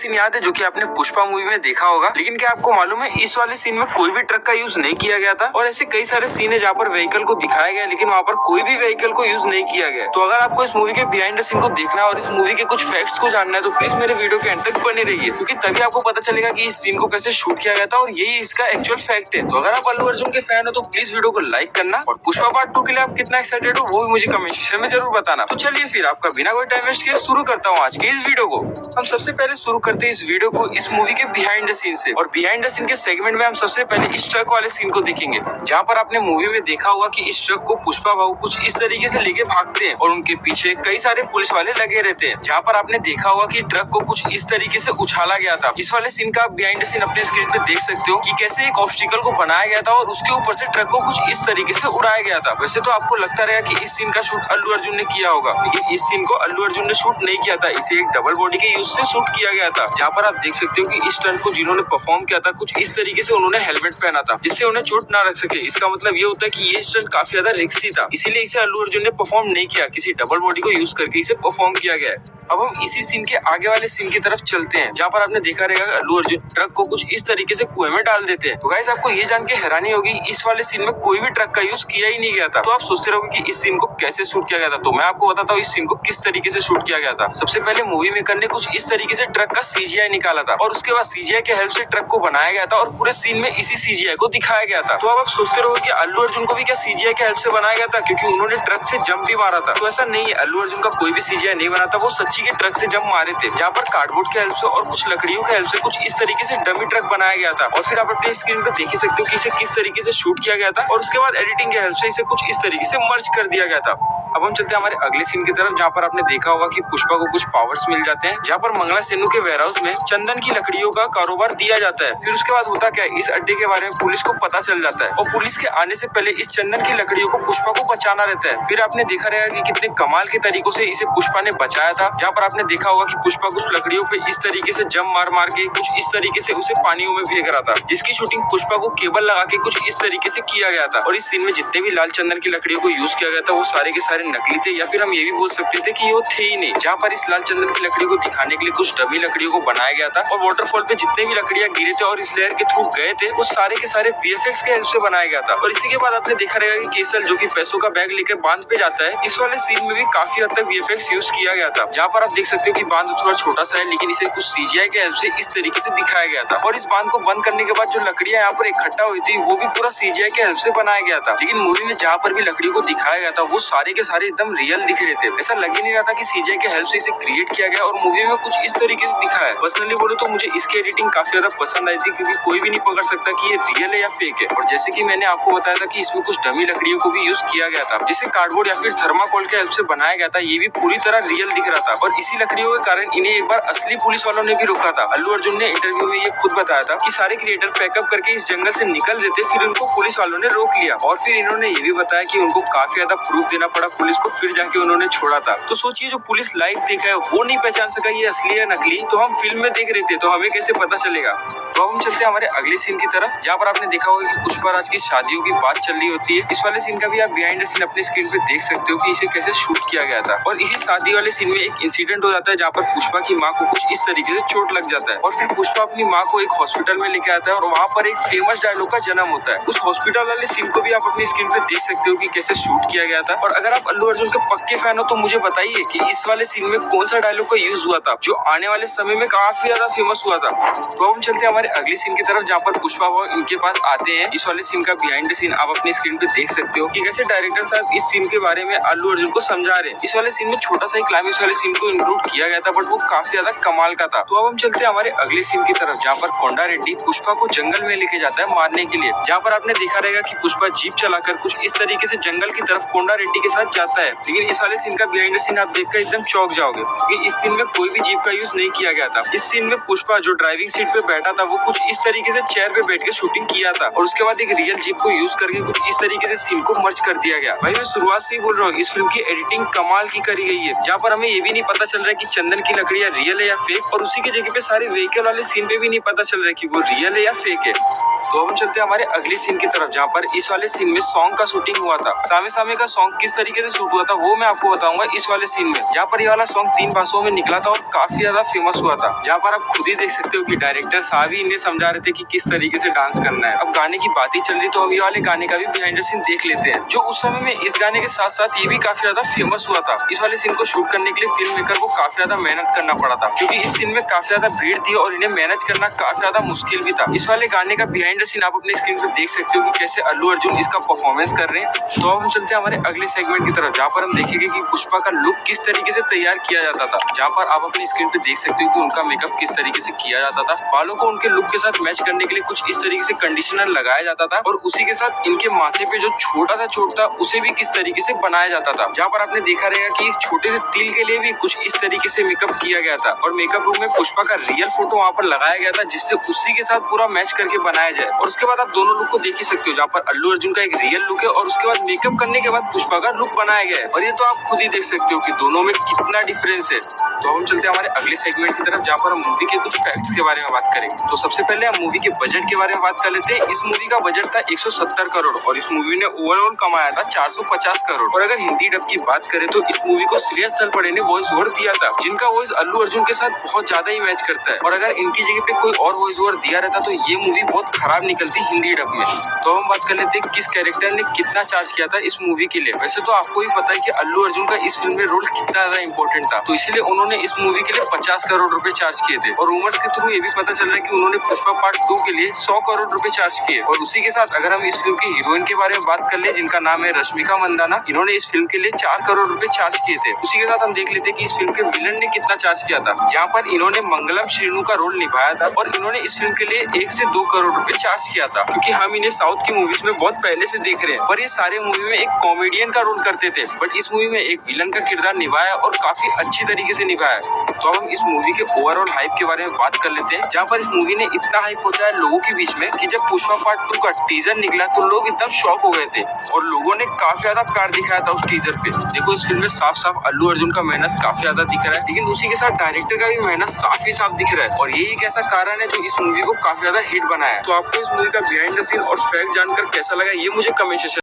Scene याद है जो कि आपने पुष्पा मूवी में देखा होगा, लेकिन क्या आपको मालूम है इस वाले सीन में कोई भी ट्रक का यूज नहीं किया गया था। और ऐसे कई सारे सीन है जहाँ पर व्हीकल को दिखाया गया लेकिन वहाँ पर कोई भी व्हीकल को यूज नहीं किया गया। तो अगर आपको इस मूवी के बिहाइंड द सीन को देखना और इस मूवी के कुछ फैक्ट्स को जानना है तो प्लीज मेरे वीडियो के एंड तक बने रहिए, क्योंकि तभी आपको पता चलेगा कि इस सीन को कैसे शूट किया गया था और यही इसका एक्चुअल फैक्ट है। तो अगर आप अल्लू अर्जुन के फैन हो तो प्लीज वीडियो को लाइक करना और पुष्पा पार्ट 2 के लिए आप कितना एक्साइटेड हो वो भी मुझे कमेंट सेक्शन में जरूर बताना। तो चलिए फिर आपका बिना कोई टाइम वेस्ट किए शुरू करता हूँ आज के इस वीडियो को। हम सबसे पहले शुरू करते हैं इस वीडियो को इस मूवी के बिहाइंड द सीन से। और बिहाइंड द सीन के सेगमेंट में हम सबसे पहले इस ट्रक वाले सीन को देखेंगे, जहाँ पर आपने मूवी में देखा होगा कि इस ट्रक को पुष्पा भाऊ कुछ इस तरीके से लेके भागते हैं और उनके पीछे कई सारे पुलिस वाले लगे रहते हैं। जहाँ पर आपने देखा होगा कि ट्रक को कुछ इस तरीके से उछाला गया था। इस वाले सीन का आप बिहाइंड द सीन अपने स्क्रीन पे देख सकते हो कि कैसे एक ऑब्स्टिकल को बनाया गया था और उसके ऊपर से ट्रक को कुछ इस तरीके से उड़ाया गया था। वैसे तो आपको लगता रहेगा कि इस सीन का शूट अल्लू अर्जुन ने किया होगा, लेकिन इस सीन को अल्लू अर्जुन ने शूट नहीं किया था। इसे एक डबल बॉडी के यूज से शूट किया गया था। जहाँ पर आप देख सकते हो कि इस स्टंट को जिन्होंने परफॉर्म किया था कुछ इस तरीके से उन्होंने हेलमेट पहना था जिससे उन्हें चोट ना लग सके। इसका मतलब ये होता है कि ये स्टंट काफी ज्यादा रिस्की था, इसीलिए इसे अल्लू अर्जुन ने परफॉर्म नहीं किया, किसी डबल बॉडी को यूज करके इसे परफॉर्म किया गया है। अब हम इसी सीन के आगे वाले सीन की तरफ चलते हैं, जहाँ पर आपने देखा रहेगा अल्लू अर्जुन ट्रक को कुछ इस तरीके से कुएं में डाल देते हैं। तो गाइस आपको ये जान के हैरानी होगी इस वाले सीन में कोई भी ट्रक का यूज किया ही नहीं गया था। तो आप सोचते रहोगे कि इस सीन को कैसे शूट किया गया था, तो मैं आपको बताता हूँ इस सीन को किस तरीके से शूट किया गया था। सबसे पहले मूवी मेकर ने कुछ इस तरीके से ट्रक का सीजीआई निकाला था और उसके बाद सीजीआई के हेल्प से ट्रक को बनाया गया था और पूरे सीन में इसी सीजीआई को दिखाया गया था। तो अब आप सोचते रहोगे कि अल्लू अर्जुन को भी क्या सीजीआई के हेल्प से बनाया गया था, क्योंकि उन्होंने ट्रक से जंप भी मारा था। तो ऐसा नहीं है, अल्लू अर्जुन का कोई भी सीजीआई नहीं बना था, वो सच्ची के ट्रक से जंप मारे थे, जहाँ पर कार्डबोर्ड के हेल्प से और कुछ लकड़ियों के हेल्प से कुछ इस तरीके से डमी ट्रक बनाया गया था। और फिर आप अपने स्क्रीन पर देख ही सकते हो कि इसे किस तरीके से शूट किया गया था और उसके बाद एडिटिंग के हेल्प से इसे कुछ इस तरीके से मर्ज कर दिया गया था। अब हम चलते हैं हमारे अगले सीन की तरफ, जहाँ पर आपने देखा होगा कि पुष्पा को कुछ पावर्स मिल जाते हैं, जहाँ पर मंगला सेनु के वेयरहाउस में चंदन की लकड़ियों का कारोबार दिया जाता है। फिर उसके बाद होता क्या है, इस अड्डे के बारे में पुलिस को पता चल जाता है और पुलिस के आने से पहले इस चंदन की लकड़ियों को पुष्पा को बचाना रहता है। फिर आपने देखा रहेगा कि कितने कमाल के तरीकों से इसे पुष्पा ने बचाया था, जहाँ पर आपने देखा होगा कि पुष्पा कुछ लकड़ियों पे इस तरीके से जंप मार मार के कुछ इस तरीके से उसे पानियों में फेंक रहा था, जिसकी शूटिंग पुष्पा को केबल लगा के कुछ इस तरीके से किया गया था। और इस सीन में जितने भी लाल चंदन की लकड़ियों को यूज किया गया था वो सारे के सारे नकली थे, या फिर हम ये भी बोल सकते थे कि वो थे ही नहीं। जहाँ पर इस लाल चंदन की लकड़ियों को दिखाने के लिए कुछ डमी लकड़ियों को बनाया गया था और वाटरफॉल पे जितने भी लकड़ियां गिरे थे और इस लेयर के थ्रू गए थे वो सारे के सारे वीएफएक्स के हेल्प से बनाया गया था। और इसी के बाद आपने देखा रहेगा कि केसल जो कि पैसों का बैग लेकर बांध पे जाता है, इस वाले सीन में भी काफी हद तक वीएफएक्स यूज किया गया था। जहाँ पर आप देख सकते हो कि बांध थोड़ा छोटा सा है लेकिन इसे कुछ सीजीआई के हेल्प से इस तरीके से दिखाया गया था। और इस बांध को बंद करने के बाद जो लकड़ियां यहाँ पर इकट्ठा हुई थी वो भी पूरा सीजीआई के हेल्प से बनाया गया था। लेकिन मूवी में जहाँ पर भी लकड़ियों को दिखाया गया था वो सारे के सारे एकदम रियल दिख रहे थे, ऐसा लग ही नहीं रहा था कि सीजीआई के हेल्प से इसे क्रिएट किया गया और मूवी में कुछ इस तरीके से दिखाया है। पर्सनली बोलो तो मुझे इसकी एडिटिंग काफी ज्यादा पसंद आई थी, क्योंकि कोई भी नहीं पकड़ सकता कि ये रियल है या फेक है। और जैसे कि मैंने आपको बताया था कि इसमें कुछ डमी लकड़ियों को भी यूज किया गया था, जिसे कार्डबोर्ड या फिर थर्माकोल के हेल्प से बनाया गया था, ये भी पूरी तरह रियल दिख रहा था। और इसी लकड़ियों के कारण इन्हें एक बार असली पुलिस वालों ने भी रोका था। अल्लू अर्जुन ने इंटरव्यू में ये खुद बताया था कि सारे क्रिएटर पैकअप करके इस जंगल से निकल रहे थे, फिर उनको पुलिस वालों ने रोक लिया। और फिर इन्होंने ये भी बताया कि उनको काफी ज्यादा प्रूफ देना पड़ा पुलिस को, फिर जाके उन्होंने छोड़ा था। तो सोचिए जो पुलिस लाइव देखा है वो नहीं पहचान सका ये असली है नकली, तो हम फिल्म में देख रहे थे तो हमें कैसे पता चलेगा। तो अब हम चलते हैं हमारे अगले सीन की तरफ, जहाँ पर आपने देखा होगा कि पुष्पा राज की शादियों की बात चल रही होती है। इस वाले सीन का भी आप बिहाइंड द सीन अपने स्क्रीन पे देख सकते हो कि इसे कैसे शूट किया गया था। और इसी शादी वाले सीन में एक इंसिडेंट हो जाता है, जहाँ पर पुष्पा की माँ को कुछ इस तरीके से चोट लग जाता है और फिर पुष्पा अपनी माँ को एक हॉस्पिटल में लेके आता है और वहाँ पर एक फेमस डायलॉग का जन्म होता है। उस हॉस्पिटल वाले सीन को भी आप अपनी स्क्रीन पे देख सकते हो कि कैसे शूट किया गया था। और अगर आप अल्लू अर्जुन के पक्के फैन हो तो मुझे बताइए कि इस वाले सीन में कौन सा डायलॉग का यूज हुआ था जो आने वाले समय में काफी ज्यादा फेमस हुआ था। तो हम चलते हैं हमारे अगले सीन की तरफ, जहाँ पर पुष्पा वो इनके पास आते हैं। इस वाले सीन का बिहाइंड द सीन आप अपनी स्क्रीन पे देख सकते हो कि कैसे डायरेक्टर साहब इस सीन के बारे में अल्लू अर्जुन को समझा रहे हैं। इस वाले सीन में छोटा सा ही क्लाइमेक्स वाले सीन को इंक्लूड किया गया था, बट वो काफी ज्यादा कमाल का था। तो अब हम चलते हैं हमारे अगले सीन की तरफ, जहाँ पर कोंडा रेड्डी पुष्पा को जंगल में लेके जाता है मारने के लिए। जहाँ पर आपने देखा रहेगा कि पुष्पा जीप चलाकर कुछ इस तरीके से जंगल की तरफ कोंडा रेड्डी के साथ जाता है। लेकिन इस वाले सीन का बिहाइंड द सीन आप देखकर एकदम चौंक जाओगे, क्योंकि इस सीन में कोई भी जीप का यूज नहीं किया गया था। इस सीन में पुष्पा जो ड्राइविंग सीट पे बैठा था वो कुछ इस तरीके से चेयर पे बैठ के शूटिंग किया था और उसके बाद एक रियल जीप को यूज करके कुछ इस तरीके से सीन को मर्ज कर दिया गया। भाई मैं शुरुआत से ही बोल रहा हूँ इस फिल्म की एडिटिंग कमाल की करी गई है, जहाँ पर हमें ये भी नहीं पता चल रहा है कि चंदन की लकड़ियां रियल है या फेक, और उसी की जगह पे सारे व्हीकल वाले सीन पे भी नहीं पता चल रहा है कि वो रियल है या फेक है। तो हम चलते हैं हमारे अगली सीन की तरफ, जहाँ पर इस वाले सीन में सॉन्ग का शूटिंग हुआ था। सामे सामे का सॉन्ग किस तरीके से शूट हुआ था वो मैं आपको बताऊंगा इस वाले सीन में, जहाँ पर ये वाला सॉन्ग 3 भाषाओं में निकला था और काफी ज्यादा फेमस हुआ था। जहाँ पर आप खुद ही देख सकते हो कि डायरेक्टर साहब ही इन्हें समझा रहे थे कि किस तरीके से डांस करना है। अब गाने की बात ही चल रही तो हम ये वाले गाने का भी बिहाइंड द सीन देख लेते हैं, जो उस समय में इस गाने के साथ साथ ये भी काफी ज्यादा फेमस हुआ था। इस वाले सीन को शूट करने के लिए फिल्म मेकर को काफी ज्यादा मेहनत करना पड़ा था, क्योंकि इस सीन में काफी ज्यादा भीड़ थी और इन्हें मैनेज करना काफी ज्यादा मुश्किल भी था। इस वाले गाने का बिहाइंड द सीन आप अपने स्क्रीन पर देख सकते हो कि कैसे अल्लू अर्जुन इसका परफॉर्मेंस कर रहे हैं। तो अब हम चलते हैं हमारे अगले सेगमेंट की तरफ, जहाँ पर हम देखेंगे कि पुष्पा का लुक किस तरीके से तैयार किया जाता था। जहाँ पर आप अपनी स्क्रीन पे देख सकते हो कि उनका मेकअप किस तरीके से किया जाता था। बालों को उनके लुक के साथ मैच करने के लिए कुछ इस तरीके से कंडीशनर लगाया जाता था और उसी के साथ इनके माथे पे जो छोटा सा चोट था उसे भी किस तरीके से बनाया जाता था। जहाँ पर आपने देखा रहेगा कि एक छोटे से तिल के लिए भी कुछ इस तरीके से मेकअप किया गया था और मेकअप रूम में पुष्पा का रियल फोटो वहाँ पर लगाया गया था, जिससे उसी के साथ पूरा मैच करके बनाया जाए। और उसके बाद आप दोनों लुक को देख ही सकते हो, जहाँ पर अल्लू अर्जुन का एक रियल लुक है और उसके बाद मेकअप करने के बाद पुष्पा का लुक बनाया गया है। और ये तो आप खुद ही देख सकते हो कि दोनों में कितना डिफरेंस है। तो हम चलते हैं हमारे अगले सेगमेंट की तरफ, जहाँ पर हम मूवी के कुछ फैक्ट्स के बारे में बात करेंगे। तो सबसे पहले हम मूवी के बजट के बारे में बात कर लेते हैं। इस मूवी का बजट था 170 करोड़ और इस मूवी ने ओवरऑल कमाया था 450 करोड़। और अगर हिंदी डब की बात करें तो इस मूवी को श्रेयस तलपड़े ने वॉइस ओवर दिया था, जिनका वॉइस अल्लू अर्जुन के साथ बहुत ज्यादा ही मैच करता है। और अगर इनकी जगह पे कोई और वॉइस ओवर दिया रहता तो ये मूवी बहुत खराब निकलती हिंदी डब में। तो हम बात कर लेते हैं किस कैरेक्टर ने कितना चार्ज किया था इस मूवी के लिए। वैसे तो आपको ही पता है कि अल्लू अर्जुन का इस फिल्म में रोल कितना ज्यादा इंपॉर्टेंट था, तो इसीलिए उन्होंने इस मूवी के लिए 50 करोड़ रुपए चार्ज किए थे। और रूमर्स के थ्रू ये भी पता चल रहा है कि उन्होंने पुष्पा पार्ट 2 के लिए 100 करोड़ रुपए चार्ज किए। और उसी के साथ अगर हम इस फिल्म की हीरोइन के बारे में बात कर ले, जिनका नाम है रश्मिका मंदाना, इन्होंने इस फिल्म के लिए 4 करोड़ रुपए चार्ज किए थे। उसी के साथ हम देख लेते हैं कि इस फिल्म के विलन ने कितना चार्ज किया था, जहाँ पर इन्होंने मंगलम श्रीनु का रोल निभाया था और इन्होंने इस फिल्म के लिए 1 से 2 करोड़ रुपए चार्ज किया था। क्योंकि हम इन्हें साउथ की मूवीज में बहुत पहले से देख रहे हैं, पर ये सारे मूवी में एक कॉमेडियन का रोल करते थे, बट इस मूवी में एक विलन का किरदार निभाया और काफी अच्छी तरीके से निभाया। तो अब हम इस मूवी के ओवरऑल हाइप के बारे में बात कर लेते हैं, जहाँ पर इस मूवी ने इतना हाइप पहुंचाया लोगों के बीच में कि जब पुष्पा पार्ट 2 का टीजर निकला तो लोग एकदम शॉक हो गए थे और लोगों ने काफी ज्यादा प्यार दिखाया था उस टीजर पे। देखो इस फिल्म में साफ साफ अल्लू अर्जुन का मेहनत काफी ज्यादा दिख रहा है, लेकिन उसी के साथ डायरेक्टर का भी मेहनत साफ ही साफ दिख रहा है और यही एक ऐसा कारण है जो इस मूवी को काफी ज्यादा हिट बनाया है। तो आपको इस मूवी का बिहाइंड द सीन और फैक्ट जानकर कैसा लगा ये मुझे कमेंट सेक्शन